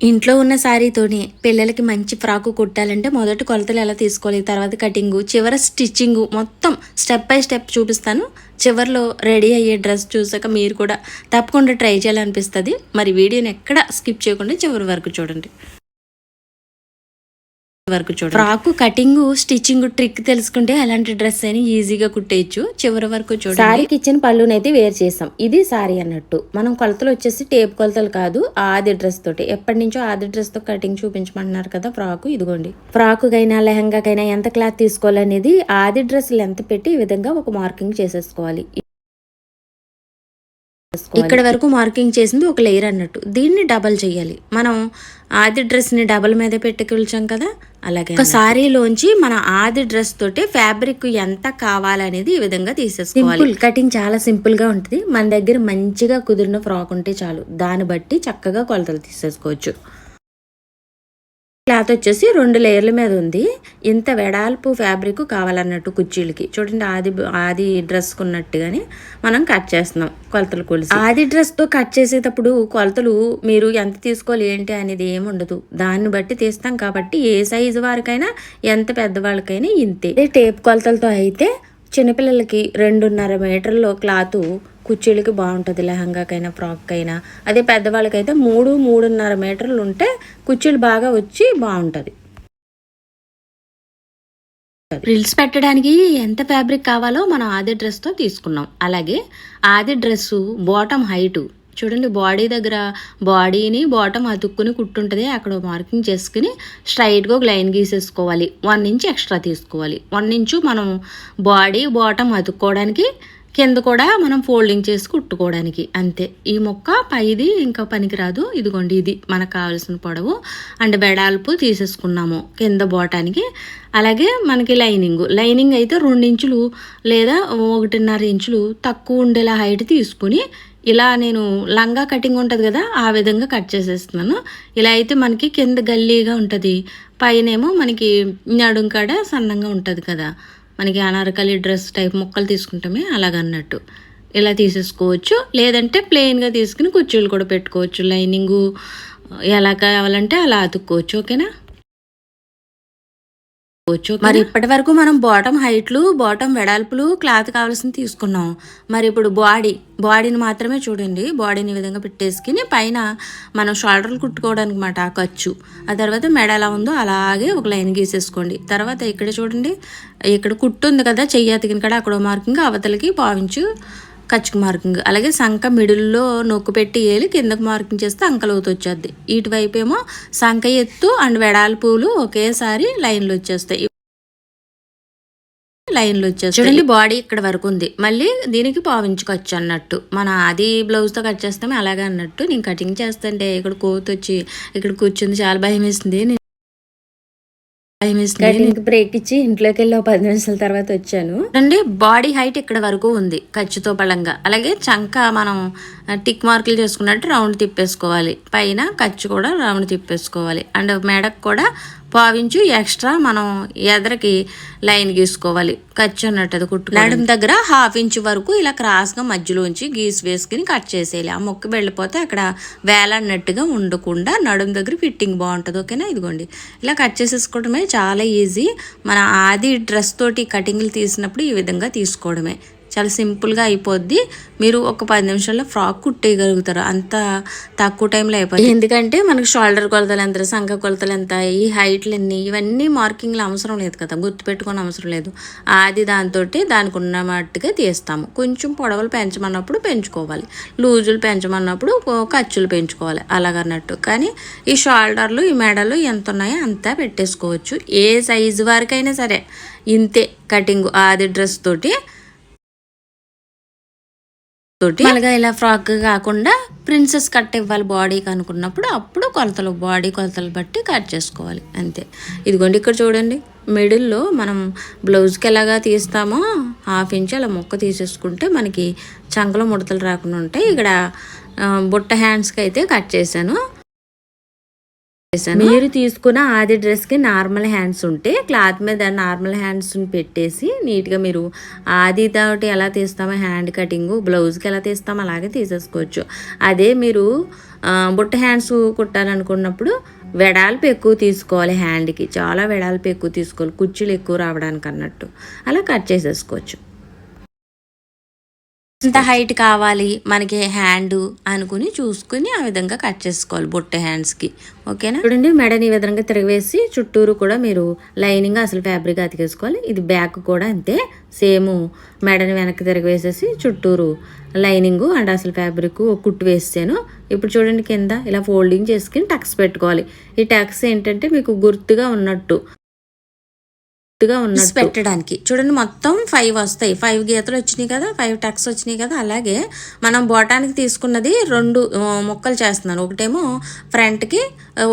ఇంట్లో ఉన్న శారీతోనే పిల్లలకి మంచి ఫ్రాకు కుట్టాలంటే మొదటి కొలతలు ఎలా తీసుకోవాలి, తర్వాత కటింగు, చివర స్టిచ్చింగు మొత్తం స్టెప్ బై స్టెప్ చూపిస్తాను. చివరిలో రెడీ అయ్యే డ్రెస్ చూసాక మీరు కూడా తప్పకుండా ట్రై చేయాలనిపిస్తుంది. మరి వీడియోని ఎక్కడ స్కిప్ చేయకుండా చివరి వరకు చూడండి. ఫ్రాకు కటింగ్ స్టిచ్చింగ్ ట్రిక్ తెలుసుకుంటే అలాంటి డ్రెస్ అని ఈజీగా కుట్టేయచ్చు. చివరి వరకు చూడండి. సారీకి ఇచ్చిన పళ్ళునైతే వేరు చేసాం. ఇది సారీ అన్నట్టు. మనం కొలతలు వచ్చేసి టేప్ కొలతలు కాదు, ఆది డ్రెస్ తోటి. ఎప్పటి నుంచో ఆది డ్రెస్ తో కటింగ్ చూపించమంటున్నారు కదా ఫ్రాకు. ఇదిగోండి, ఫ్రాకుకైనా లెహంగాకైనా ఎంత క్లాత్ తీసుకోవాలనేది ఆది డ్రెస్ లెంత్ పెట్టి ఈ విధంగా ఒక మార్కింగ్ చేసేసుకోవాలి. ఇక్కడ వరకు మార్కింగ్ చేసింది ఒక లేయర్ అన్నట్టు. దీన్ని డబల్ చేయాలి. మనం ఆది డ్రెస్ ని డబల్ మీద పెట్టి కూల్చాం కదా, అలాగే ఒక సారీలోంచి మన ఆది డ్రెస్ తోటి ఫ్యాబ్రిక్ ఎంత కావాలనేది ఈ విధంగా తీసేసుకోవాలి. కటింగ్ చాలా సింపుల్ గా ఉంటుంది. మన దగ్గర మంచిగా కుదిరిన ఫ్రాక్ ఉంటే చాలు, దాన్ని బట్టి చక్కగా కొలతలు తీసేసుకోవచ్చు. క్లాత్ వచ్చేసి 2 లేయర్ల మీద ఉంది. ఇంత వెడల్పు ఫ్యాబ్రిక్ కావాలన్నట్టు కుర్చీలకి చూడండి. ఆది డ్రెస్ కున్నట్టుగానే మనం కట్ చేస్తున్నాం కొలతలు కొలిసి. ఆది డ్రెస్ తో కట్ చేసేటప్పుడు కొలతలు మీరు ఎంత తీసుకోవాలి ఏంటి అనేది ఏమి ఉండదు, దాన్ని బట్టి తీస్తాం కాబట్టి ఏ సైజు వారికైనా ఎంత పెద్దవాళ్ళకైనా ఇంతే. టేప్ కొలతలతో అయితే చిన్నపిల్లలకి 2.5 మీటర్లో క్లాత్ కుర్చీలకి బాగుంటుంది, లెహంగాకైనా ఫ్రాక్ అయినా. అదే పెద్దవాళ్ళకైతే 3-3.5 మీటర్లు ఉంటే కుర్చీలు బాగా వచ్చి బాగుంటుంది. రిల్స్ పెట్టడానికి ఎంత ఫ్యాబ్రిక్ కావాలో మనం ఆది డ్రెస్తో తీసుకున్నాం. అలాగే ఆది డ్రెస్సు బాటమ్ హైటు చూడండి, బాడీ దగ్గర బాడీని బాటమ్ అతుక్కుని కుట్టుంటుంది, అక్కడ మార్కింగ్ చేసుకుని స్ట్రైట్గా ఒక లైన్ గీసేసుకోవాలి. 1 ఇంచ్ ఎక్స్ట్రా తీసుకోవాలి. 1 ఇంచు మనం బాడీ బాటమ్ అతుక్కోవడానికి, కింద కూడా మనం ఫోల్డింగ్ చేసి కుట్టుకోవడానికి అంతే. ఈ మొక్క పైది ఇంకా పనికిరాదు. ఇదిగోండి, ఇది మనకు కావాల్సిన పొడవు అండ్ వెడల్పు తీసేసుకున్నాము కింద బాటానికి. అలాగే మనకి లైనింగ్ అయితే 2 ఇంచులు లేదా 1.5 ఇంచులు తక్కువ ఉండేలా హైట్ తీసుకుని ఇలా నేను లంగా కటింగ్ ఉంటుంది కదా, ఆ విధంగా కట్ చేసేస్తున్నాను. ఇలా అయితే మనకి కింద గల్లీగా ఉంటుంది, పైనేమో మనకి నడుం కాడ సన్నంగా ఉంటుంది కదా, మనకి అనార్కలి డ్రెస్ టైప్ ముక్కలు తీసుకుంటామే అలాగన్నట్టు. ఇలా తీసేసుకోవచ్చు. లేదంటే ప్లెయిన్గా తీసుకుని కుర్చీలు కూడా పెట్టుకోవచ్చు. లైనింగు ఎలా కావాలంటే అలా అతుక్కోవచ్చు. ఓకేనా. మరి ఇప్పటి వరకు మనం బాటమ్ హైట్లు, బాటమ్ వెడల్పులు, క్లాత్ కావాల్సింది తీసుకున్నాం. మరి ఇప్పుడు బాడీని మాత్రమే చూడండి. బాడీని ఈ విధంగా పెట్టేసుకుని పైన మనం షోల్డర్లు కుట్టుకోవడానికి మాట ఖర్చు. ఆ తర్వాత మెడ ఎలా ఉందో అలాగే ఒక లైన్ గీసేసుకోండి. తర్వాత ఇక్కడ చూడండి, ఇక్కడ కుట్టు ఉంది కదా, చెయ్యి అతికిన కాడ అక్కడ మార్కింగ్, అవతలకి పావించు ఖర్చుకు మార్కింగ్. అలాగే సంఖ మిడిల్లో నొక్కు పెట్టి వేలి కిందకు మార్కింగ్ చేస్తే అంకలోతు వచ్చేద్ది. ఇటువైపు ఏమో సంఖ ఎత్తు అండ్ వెడల్పులు ఒకేసారి లైన్లు వచ్చేస్తాయి. చూడండి, బాడీ ఇక్కడ వరకు ఉంది. మళ్ళీ దీనికి పావించుకోవచ్చు అన్నట్టు. మన అది బ్లౌజ్తో కట్ చేస్తామే అలాగే అన్నట్టు. నేను కటింగ్ చేస్తుంటే ఇక్కడ కోతు వచ్చి ఇక్కడ కూర్చుంది, చాలా భయం వేసింది. బ్రేక్ ఇచ్చి ఇంట్లోకి వెళ్ళి 10 నిమిషాల తర్వాత వచ్చాను. అంటే బాడీ హైట్ ఇక్కడ వరకు ఉంది ఖర్చుతో పళంగా. అలాగే చంక మనం టిక్ మార్కులు చేసుకున్నట్టు రౌండ్ తిప్పేసుకోవాలి. పైన ఖర్చు కూడా రౌండ్ తిప్పేసుకోవాలి. అండ్ మెడకు కూడా పావించు ఎక్స్ట్రా మనం ఎదరకి లైన్ గీసుకోవాలి. ఖర్చు అన్నట్టు అది కుట్టు. నడుము దగ్గర 1/2 ఇంచు వరకు ఇలా క్రాస్గా మధ్యలోంచి గీసి వేసుకుని కట్ చేసేయాలి. ఆ మొక్క వెళ్ళిపోతే అక్కడ వేలన్నట్టుగా ఉండకుండా నడుము దగ్గర ఫిట్టింగ్ బాగుంటుంది. ఓకేనా. ఇదిగోండి, ఇలా కట్ చేసేసుకోవడమే చాలా ఈజీ. మన ఆది డ్రెస్ తోటి కటింగ్లు తీసినప్పుడు ఈ విధంగా తీసుకోవడమే చాలా సింపుల్గా అయిపోద్ది. మీరు ఒక 10 నిమిషాల్లో ఫ్రాక్ కుట్టేయగలుగుతారు. అంత తక్కువ టైంలో అయిపోతుంది. ఎందుకంటే మనకు షోల్డర్ కొలతలు ఎంత, సంఖ కొలతలు ఎంత, ఈ హైట్లు ఎన్ని, ఇవన్నీ మార్కింగ్లు అవసరం లేదు కదా, గుర్తుపెట్టుకోని అవసరం లేదు. అది దానికి ఉన్న మట్టుగా తీస్తాము. కొంచెం పొడవలు పెంచమన్నప్పుడు పెంచుకోవాలి, లూజులు పెంచమన్నప్పుడు ఖర్చులు పెంచుకోవాలి అలాగన్నట్టు. కానీ ఈ షోల్డర్లు, ఈ మెడలు ఎంత ఉన్నాయో అంతా పెట్టేసుకోవచ్చు. ఏ సైజు వరకైనా సరే ఇంతే కటింగ్ ఆది డ్రెస్ తోటి. అలాగా ఇలా ఫ్రాక్ కాకుండా ప్రిన్సెస్ కట్ ఇవ్వాలి బాడీకి అనుకున్నప్పుడు అప్పుడు బాడీ కొలతలు బట్టి కట్ చేసుకోవాలి అంతే. ఇదిగోండి, ఇక్కడ చూడండి, మిడిల్లో మనం బ్లౌజ్కి ఎలాగా తీస్తామో 1/2 ఇంచ్ అలా మొక్క తీసేసుకుంటే మనకి చంకలో ముడతలు రాకుండా ఉంటాయి. ఇక్కడ బుట్ట హ్యాండ్స్కి అయితే కట్ చేశాను. మీరు తీసుకున్న ఆది డ్రెస్కి నార్మల్ హ్యాండ్స్ ఉంటే క్లాత్ మీద నార్మల్ హ్యాండ్స్ని పెట్టేసి నీట్గా మీరు ఆది తోటి ఎలా తీస్తామో హ్యాండ్ కటింగ్ బ్లౌజ్కి ఎలా తీస్తామో అలాగే తీసేసుకోవచ్చు. అదే మీరు బుట్ట హ్యాండ్స్ కుట్టాలనుకున్నప్పుడు వెడల్పు ఎక్కువ తీసుకోవాలి, హ్యాండ్కి చాలా వెడల్పు ఎక్కువ తీసుకోవాలి, కుర్చీలు ఎక్కువ రావడానికి అన్నట్టు అలా కట్ చేసేసుకోవచ్చు. ఇంత హైట్ కావాలి మనకి హ్యాండ్ అనుకుని చూసుకుని ఆ విధంగా కట్ చేసుకోవాలి బొట్ట హ్యాండ్స్కి. ఓకేనా? చూడండి, మెడని ఈ విధంగా తిరగవేసి చుట్టూరు కూడా మీరు లైనింగ్ అసలు ఫ్యాబ్రిక్ అతికేసుకోవాలి. ఇది బ్యాక్ కూడా అంతే, సేమ్ మెడని వెనక్కి తిరగవేసేసి చుట్టూరు లైనింగ్ అండ్ అసలు ఫ్యాబ్రిక్ కుట్టు వేసాను. ఇప్పుడు చూడండి, కింద ఇలా ఫోల్డింగ్ చేసుకుని టక్స్ పెట్టుకోవాలి. ఈ టక్స్ ఏంటంటే మీకు గుర్తుగా ఉన్నట్టు పెట్టడానికి. చూడండి, మొత్తం 5 వస్తాయి. 5 గీతలు వచ్చినాయి కదా, 5 టక్స్ వచ్చినాయి కదా. అలాగే మనం బోటానికి తీసుకున్నది 2 ముక్కలు చేస్తున్నాను. ఒకటేమో ఫ్రంట్కి,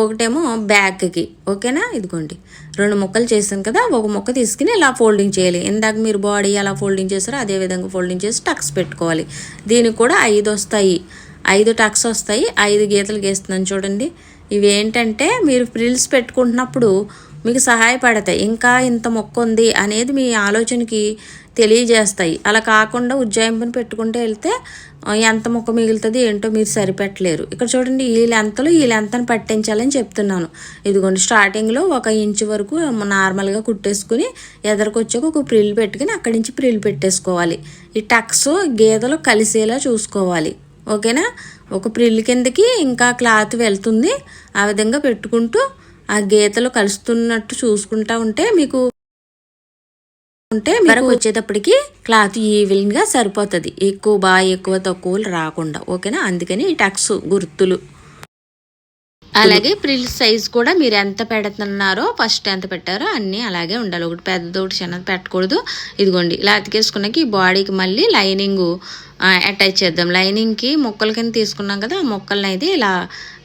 ఒకటేమో బ్యాక్కి. ఓకేనా? ఇదిగోండి, 2 ముక్కలు చేశాను కదా. ఒక ముక్క తీసుకుని ఇలా ఫోల్డింగ్ చేయాలి. ఇందాక మీరు బాడీ ఎలా ఫోల్డింగ్ చేస్తారో అదే విధంగా ఫోల్డింగ్ చేసి టక్స్ పెట్టుకోవాలి. దీనికి కూడా 5 వస్తాయి, 5 టక్స్ వస్తాయి. 5 గీతలు గీస్తున్నాను చూడండి. ఇవి ఏంటంటే మీరు ఫ్రిల్స్ పెట్టుకుంటున్నప్పుడు మీకు సహాయపడతాయి. ఇంకా ఇంత మొక్క ఉంది అనేది మీ ఆలోచనకి తెలియజేస్తాయి. అలా కాకుండా ఉజ్జాయింపుని పెట్టుకుంటూ వెళ్తే ఎంత మొక్క మిగులుతుంది ఏంటో మీరు సరిపెట్టలేరు. ఇక్కడ చూడండి, ఈ లెంతను పట్టించాలని చెప్తున్నాను. ఇదిగోండి, స్టార్టింగ్లో 1 ఇంచు వరకు నార్మల్గా కుట్టేసుకుని ఎదరికొచ్చాక ఒక ప్రిల్ పెట్టుకుని అక్కడి నుంచి ప్రిల్ పెట్టేసుకోవాలి. ఈ టక్స్ గీతలు కలిసేలా చూసుకోవాలి. ఓకేనా? ఒక ప్రిల్ కిందకి ఇంకా క్లాత్ వెళ్తుంది. ఆ విధంగా పెట్టుకుంటూ ఆ గీతలు కలుస్తున్నట్టు చూసుకుంటా ఉంటే మీకు వచ్చేటప్పటికి క్లాత్ ఈవెన్గా సరిపోతుంది. ఎక్కువ తక్కువలు రాకుండా. ఓకేనా? అందుకని ఈ టక్స్ గుర్తులు. అలాగే ఫ్రిల్ సైజ్ కూడా మీరు ఎంత పెడుతున్నారో, ఫస్ట్ ఎంత పెట్టారో అన్నీ అలాగే ఉండాలి. ఒకటి పెద్దది ఒకటి చిన్నది పెట్టకూడదు. ఇదిగోండి, ఇలా అతికేసుకున్నాక ఈ బాడీకి మళ్ళీ లైనింగ్ అటాచ్ చేద్దాం. లైనింగ్కి ముక్కల కింద తీసుకున్నాం కదా, ఆ ముక్కల్ని అయితే ఇలా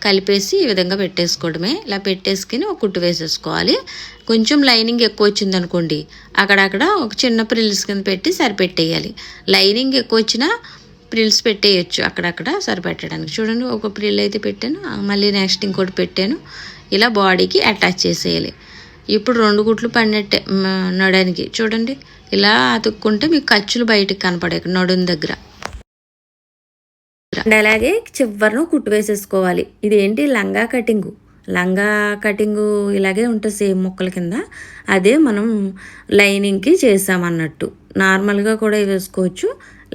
కలిపేసి ఈ విధంగా పెట్టేసుకోవడమే. ఇలా పెట్టేసుకుని ఒక కుట్టు వేసేసుకోవాలి. కొంచెం లైనింగ్ ఎక్కువ వచ్చింది అనుకోండి, అక్కడక్కడ ఒక చిన్న ప్రిల్స్ కింద పెట్టి సరిపెట్టేయాలి. లైనింగ్ ఎక్కువ వచ్చినా ప్రిల్స్ పెట్టేయచ్చు అక్కడక్కడ సరిపెట్టడానికి. చూడండి, ఒక ప్రిల్ అయితే పెట్టాను, మళ్ళీ నెక్స్ట్ ఇంకోటి పెట్టాను. ఇలా బాడీకి అటాచ్ చేసేయాలి. ఇప్పుడు 2 కుట్లు పడినట్టే నడానికి. చూడండి, ఇలా అతుక్కుంటే మీకు ఖర్చులు బయటకు కనపడే నడుం దగ్గర. అలాగే చివరను కుట్టు వేసేసుకోవాలి. ఇదేంటి లంగా కటింగు ఇలాగే ఉంటుంది సేమ్ ముక్కల కింద. అదే మనం లైనింగ్కి చేసామన్నట్టు. నార్మల్గా కూడా వేసుకోవచ్చు.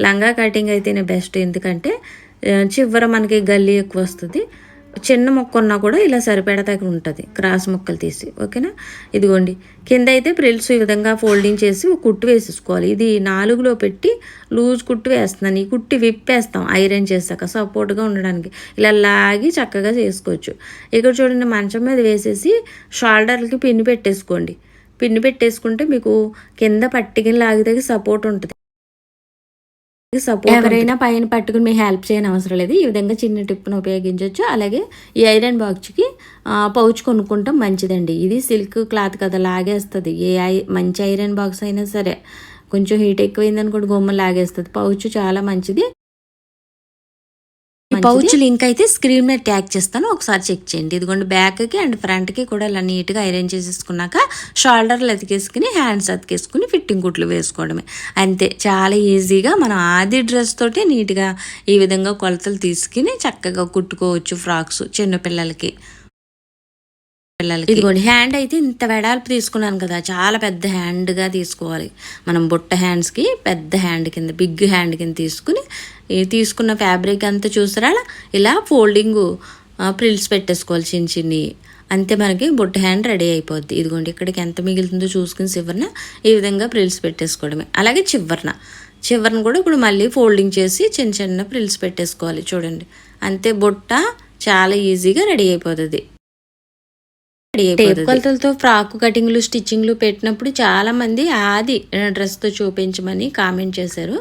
లంగా కటింగ్ అయితేనే బెస్ట్, ఎందుకంటే చివర మనకి గల్లీ ఎక్కువ వస్తుంది. చిన్న మొక్క ఉన్నా కూడా ఇలా సరిపెడతాకి ఉంటుంది, క్రాస్ ముక్కలు తీసి. ఓకేనా? ఇదిగోండి, కింద అయితే ప్రిల్స్ ఈ విధంగా ఫోల్డింగ్ చేసి ఒక కుట్టు వేసేసుకోవాలి. ఇది 4లో పెట్టి లూజ్ కుట్టు వేస్తున్నాను. ఈ కుట్టి విప్పేస్తాం ఐరన్ చేశాక సపోర్ట్గా ఉండడానికి. ఇలా లాగి చక్కగా చేసుకోవచ్చు. ఇక్కడ చూడండి, మంచం మీద వేసేసి షోల్డర్లకి పిన్ని పెట్టేసుకోండి. పిన్ని పెట్టేసుకుంటే మీకు కింద పట్టికిని లాగితే సపోర్ట్ ఉంటుంది. ఎవరైనా పైన పట్టుకుని మీకు హెల్ప్ చేయని అవసరం లేదు. ఈ విధంగా చిన్న టిప్ను ఉపయోగించవచ్చు. అలాగే ఈ ఐరన్ బాక్స్కి పౌచ్ కొనుక్కుంటాం మంచిదండి. ఇది సిల్క్ క్లాత్ కదా, లాగేస్తుంది. మంచి ఐరన్ బాక్స్ అయినా సరే కొంచెం హీట్ ఎక్కువైంది అనుకోండి, గొమ్మ లాగేస్తుంది. పౌచ్ చాలా మంచిది. పౌచ్ లింక్ అయితే స్క్రీన్ మీద ట్యాగ్ చేస్తాను, ఒకసారి చెక్ చేయండి. ఇదిగోండి, బ్యాక్కి అండ్ ఫ్రంట్కి కూడా ఇలా నీట్గా ఐరన్ చేసేసుకున్నాక షోల్డర్లు అతికేసుకుని హ్యాండ్స్ అతికేసుకుని ఫిట్టింగ్ కుట్లు వేసుకోవడమే. అంతే, చాలా ఈజీగా మనం ఆది డ్రెస్ తోటి నీట్గా ఈ విధంగా కొలతలు తీసుకుని చక్కగా కుట్టుకోవచ్చు ఫ్రాక్స్ చిన్నపిల్లలకి. ఇదిగోండి, హ్యాండ్ అయితే ఇంత వెడల్పు తీసుకున్నాను కదా, చాలా పెద్ద హ్యాండ్గా తీసుకోవాలి. మనం బుట్ట హ్యాండ్స్కి పెద్ద హ్యాండ్ కింద, బిగ్ హ్యాండ్ కింద తీసుకున్న ఫ్యాబ్రిక్ అంతా చూసారా, ఇలా ఫోల్డింగ్ ప్రిల్స్ పెట్టేసుకోవాలి చిన్న చిన్ని. అంతే, మనకి బుట్ట హ్యాండ్ రెడీ అయిపోద్ది. ఇదిగోండి, ఇక్కడికి ఎంత మిగులుతుందో చూసుకుని చివరన ఈ విధంగా ప్రిల్స్ పెట్టేసుకోవడమే. అలాగే చివరన కూడా ఇప్పుడు మళ్ళీ ఫోల్డింగ్ చేసి చిన్న చిన్న ప్రిల్స్ పెట్టేసుకోవాలి. చూడండి, అంతే, బుట్ట చాలా ఈజీగా రెడీ అయిపోతుంది. టేప్ కొలతలతో ఫ్రాక్ కటింగ్లు స్టిచ్చింగ్లు పెట్టినప్పుడు చాలా మంది ఆది డ్రెస్తో చూపించమని కామెంట్ చేశారు.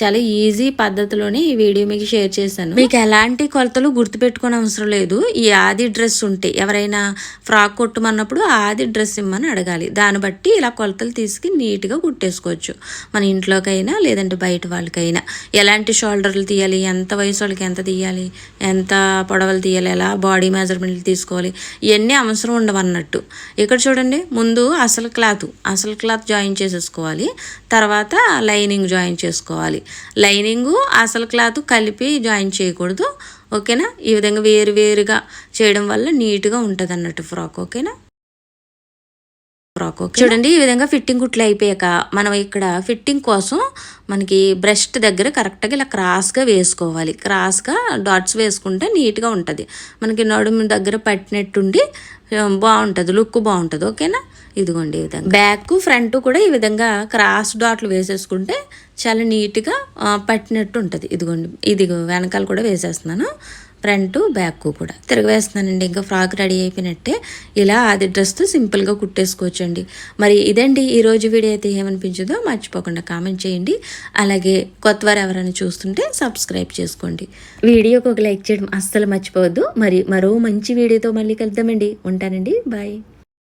చాలా ఈజీ పద్ధతిలోనే ఈ వీడియో మీకు షేర్ చేశాను. మీకు ఎలాంటి కొలతలు గుర్తుపెట్టుకోని అవసరం లేదు. ఈ ఆది డ్రెస్ ఉంటే ఎవరైనా ఫ్రాక్ కుట్టమన్నప్పుడు ఆది డ్రెస్ ఇమ్మని అడగాలి. దాన్ని బట్టి ఇలా కొలతలు తీసుకుని నీట్గా కుట్టేసుకోవచ్చు. మన ఇంట్లోకైనా లేదంటే బయట వాళ్ళకైనా ఎలాంటి షోల్డర్లు తీయాలి, ఎంత వయసు వాళ్ళకి ఎంత తీయాలి, ఎంత పొడవలు తీయాలి, ఎలా బాడీ మెజర్మెంట్లు తీసుకోవాలి, ఇవన్నీ అవసరం ఉండవు అన్నట్టు. ఇక్కడ చూడండి, ముందు అసలు క్లాత్ జాయిన్ చేసేసుకోవాలి. తర్వాత లైనింగ్ జాయిన్ చేసుకోవాలి. లైనింగు అసలు క్లాత్ కలిపి జాయిన్ చేయకూడదు. ఓకేనా? ఈ విధంగా వేరుగా చేయడం వల్ల నీట్గా ఉంటుంది అన్నట్టు ఫ్రాక్. ఓకేనా? చూడండి, ఈ విధంగా ఫిట్టింగ్ కుట్లు అయిపోయాక మనం ఇక్కడ ఫిట్టింగ్ కోసం మనకి బ్రెస్ట్ దగ్గర కరెక్ట్గా ఇలా క్రాస్గా వేసుకోవాలి. క్రాస్గా డాట్స్ వేసుకుంటే నీట్గా ఉంటుంది. మనకి నడుము దగ్గర పట్టినట్టుండి బాగుంటుంది, లుక్ బాగుంటుంది. ఓకేనా? ఇదిగోండి ఈ విధంగా బ్యాక్ ఫ్రంట్ కూడా ఈ విధంగా క్రాస్ డాట్లు వేసేసుకుంటే చాలా నీట్గా పట్టినట్టు ఉంటుంది. ఇది వెనకాల కూడా వేసేస్తున్నాను, ఫ్రంట్ బ్యాక్ కూడా తిరగవేస్తున్నానండి. ఇంకా ఫ్రాక్ రెడీ అయిపోయినట్టే. ఇలా ఆది డ్రెస్తో సింపుల్గా కుట్టేసుకోవచ్చండి. మరి ఇదండి ఈరోజు వీడియో. అయితే ఏమనిపించిందో మర్చిపోకుండా కామెంట్ చేయండి. అలాగే కొత్తవారు ఎవరైనా చూస్తుంటే సబ్స్క్రైబ్ చేసుకోండి. వీడియోకి ఒక లైక్ చేయడం అస్సలు మర్చిపోవద్దు. మరి మరో మంచి వీడియోతో మళ్ళీ కలుద్దామండి. ఉంటానండి, బాయ్.